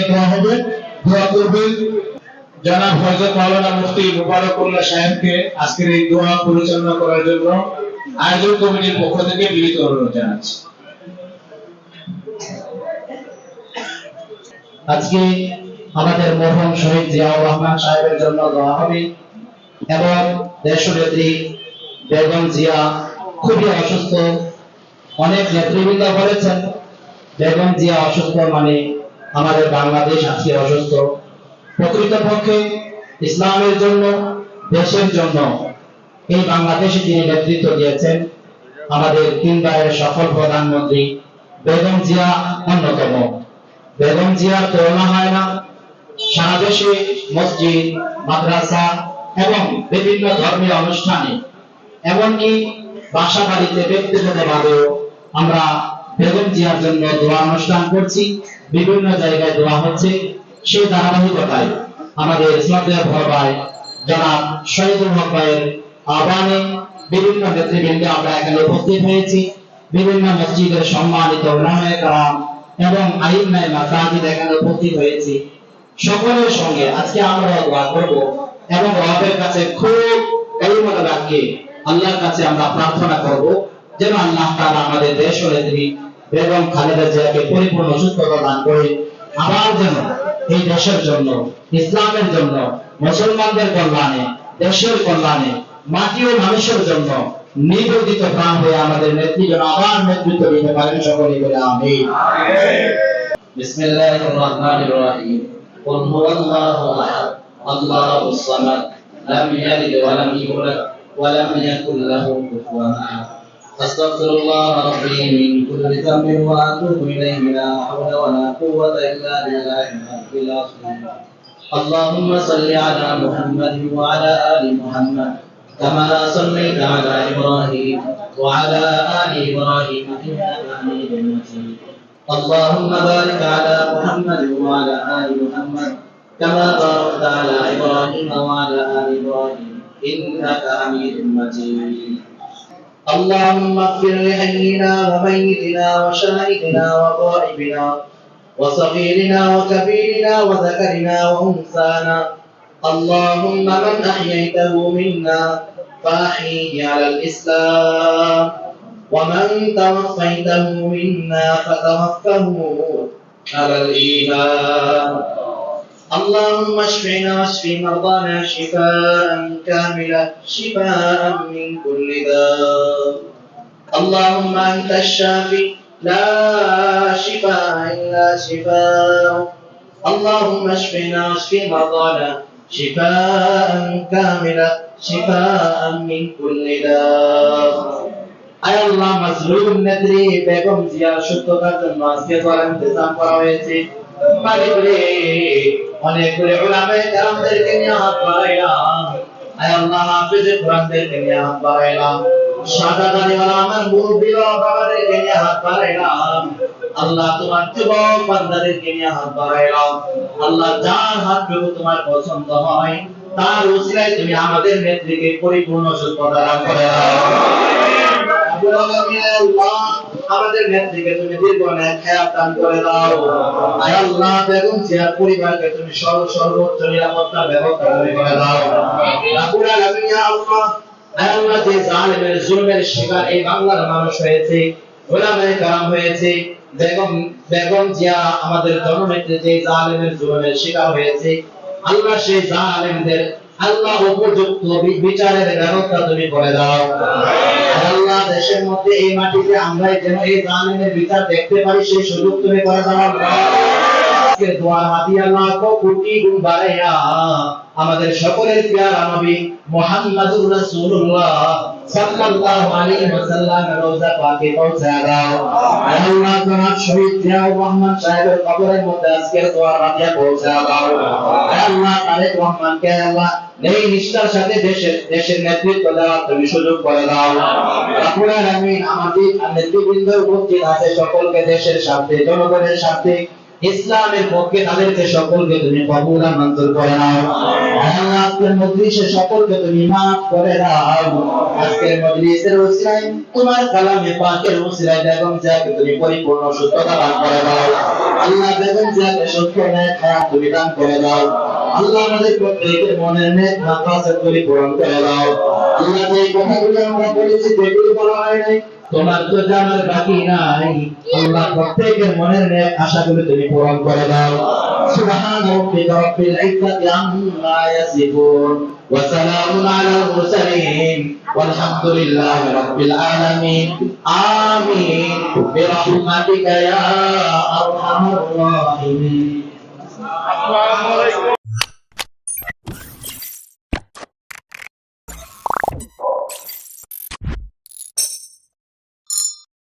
দোয়া হবে, দোয়া করবেন জনাব হযরত মাওলানা মুফতি মুবারকুল্লাহ সাহেবকে আজকের এই দোয়া পরিচালনা করার জন্য আয়োজক কমিটির পক্ষ থেকে বিনীত অনুরোধ জানাচ্ছি। আজকে আমাদের মরহুম শহীদ জিয়াউর রহমান সাহেবের জন্য দোয়া হবে এবং দেশনেত্রী বেগম জিয়া খুবই অসুস্থ। অনেক নেতৃবৃন্দ বলেছেন বেগম জিয়া অসুস্থ মানে আমাদের বাংলাদেশ আজকে অসুস্থ। প্রকৃতপক্ষে ইসলামের জন্য, দেশের জন্য এই বাংলাদেশে তিনি নেতৃত্ব দিয়েছেন। আমাদের তিনবারের সফল প্রধানমন্ত্রী বেগম জিয়া অন্যতম। বেগম জিয়ার তুলনা হয় না। সারা দেশে মসজিদ, মাদ্রাসা এবং বিভিন্ন ধর্মীয় অনুষ্ঠানে, এমনকি বাসা বাড়িতে ব্যক্তিগতভাবেও আমরা বেগম জিয়ার জন্য দোয়া অনুষ্ঠান করছি। বিভিন্ন জায়গায় দোয়া হচ্ছে। সেই ধারাবাহিকতায় আমাদের শ্রদ্ধেয় বড় ভাই জনাব শহীদুল হক ভাইয়ের আহ্বানে বিভিন্ন নেতৃবৃন্দ আমরা এখানে উপস্থিত হয়েছি। বিভিন্ন মসজিদের সম্মানিত উলামায়ে কেরাম এবং আইম্মায়ে মাসাজিদ এখানে উপস্থিত হয়েছি। সকলের সঙ্গে আজকে আমরা দোয়া করব এবং রবের কাছে খুব কালিমা রাখি আল্লাহর কাছে আমরা প্রার্থনা করব যেন আল্লাহ তাআলা আমাদের দেশ ও নেত্রী বেগম খালেদা জিয়াকে পরিপূর্ণ সুস্থতা দান করে আবার যেন এই দেশের জন্য, ইসলামের জন্য, মুসলমানদের কল্যাণে, দেশের কল্যাণে, মাটি ও মানুষের জন্য নিবেদিত প্রাণ হয়ে আমাদের নেত্রী যেন আবার নেতৃত্ব দিতে পারেন। সকলে বলে আমিন। বিসমিল্লাহির রহমানির রহিম। কুল হুয়াল্লাহু আহাদ, আল্লাহুস সামাদ, লাম ইয়ালিদ ওয়া লাম ইউলাদ ওয়া লাম ইয়াকুল লাহু কুফুওয়ান আহাদ। আস্তাগফিরুল্লাহ রাব্বি মিন কুল্লি যামবিন ওয়া আতুবু ইলাইহি লা হাওলা ওয়া লা কুওয়াতা ইল্লা বিল্লাহিল আলিyyil আযীম। اللهم صل على محمد وعلى آل محمد كما صليت على إبراهيم وعلى آل إبراهيم إنك حميد مجيد. اللهم بارك على محمد وعلى آل محمد كما باركت على إبراهيم وعلى آل إبراهيم إنك حميد مجيد. اللهم اغفر لحينا وميتنا وشاهدنا وغائبنا وصغيرنا وكبيرنا وذكرنا وأنثانا. اللهم من أحييته منا فأحيه على الإسلام ومن توفيته منا فتوفه على الإيمان. اللهم اشفنا واشف مرضانا شفاء كاملا شفاء من كل داء. اللهم أنت الشافي لا شفاء إلا شفاء. اللهم اشفنا واشف مرضانا شفاء كاملا شفاء من كل داء. আয় আল্লাহ, মাজলুম নেত্রী বেগম জিয়ার সুস্থতার জন্য আজকে দোয়ার ইন্তজাম করা হয়েছে। মালিক রে, অনেকগুলো উলামায়ে কেরামদেরকে নিয়ে হাত বাড়াইলাম। আয় আল্লাহ, হাফেজে কোরআনদেরকে নিয়ে হাত বাড়াইলাম। শাহাদাতওয়ালা আমার মুরব্বি বাবাদেরকে নিয়ে হাত বাড়াইলাম। আল্লাহ, তোমার যুবক বান্দাদেরকে নিয়ে হাত বাড়াইলাম। আল্লাহ, যার হাত তোমার পছন্দ হয় তার উসিলায় তুমি আমাদের নেত্রীকে পরিপূর্ণ সুস্থতা দান করে দাও। আমাদের নেত্রীকে তুমি দীর্ঘায়ু হায়াত দান করে দাও। আয় আল্লাহ, বেগম জিয়ার পরিবারকে তুমি সর্বোচ্চ নিরাপত্তার ব্যবস্থা করে দাও। রাব্বুল আলামিন, ইয়া আল্লাহ, আয় আল্লাহ, যে জালেমের জুলমের শিকার এই বাংলার মানুষ হয়েছে, উলামায়ে কেরাম হয়েছে, বেগম জিয়া আমাদের জননেত্রী যে জালেমের জুলমের শিকার হয়েছে, আল্লাহ সেই জালেমদের আল্লাহ উপযুক্ত বিচারের ব্যবস্থা তুমি করে দাও। আল্লাহ, দেশের মধ্যে এই মাটিতে আমরা যেন এই জালেমের বিচার দেখতে পারি সেই সুযোগ তুমি করে দাও। আজকে দোয়া হাদিয়া লাখ কোটি গুণ বাড়াইয়া আমাদের সকলের প্রিয় নবী মুহাম্মদুর রাসূলুল্লাহ সাল্লাল্লাহু আলাইহি ওয়াসাল্লামের রওজা পাকে পৌঁছে দাও। আল্লাহ, জনাব শহীদ জিয়াউর রহমান সাহেবের কবরের মধ্যে আজকের দোয়া হাদিয়া পৌঁছে দাও। আল্লাহ, তারেক রহমানকে আল্লাহ এই নিষ্ঠার সাথে দেশের নেতৃত্ব দেওয়ার তুমি সুযোগ করে দাও। রাব্বুল আলামিন, আমাদের নেতৃবৃন্দ উপস্থিত আছে সকলকে দেশের স্বার্থে, জনগণের স্বার্থে ইসলামের পক্ষে তাদেরকে সকলকে তুমি কবুল আর মঞ্জুর করে নাও। আল্লাহ আজকের মজলিসে সকলকে তুমি মাফ করে দাও। আজকের মজলিসের ওসিলায় তোমার কালামে পাকের ওসিলায় বেগম জিয়াকে তুমি পরিপূর্ণ সুস্থতা দান করে দাও। আল্লাহ বেগম জিয়াকে সুস্থ নেক হায়াত তুমি দান করে দাও। আল্লাহ আমাদের প্রত্যেকের মনের নেক মাকাসদ পরিপূরণ করে দাও। আল্লাহ যে কথাগুলো আমরা বলেছি সেগুলো বলা হয় নাই, তোমার তো জানার বাকি নাই। আল্লাহ প্রত্যেকের মনের নেক আশাগুলো তুমি পূরণ করে দাও। সুবহান রাব্বিকা রাব্বিল ইজ্জাতি আম্মা ইয়াসিফুন ওয়া সালামুন আলাল মুরসালিন ওয়ালহামদুলিল্লাহি রাব্বিল আলামিন। আমিন বিরহমাতিকা ইয়া আরহামার রাহিমিন।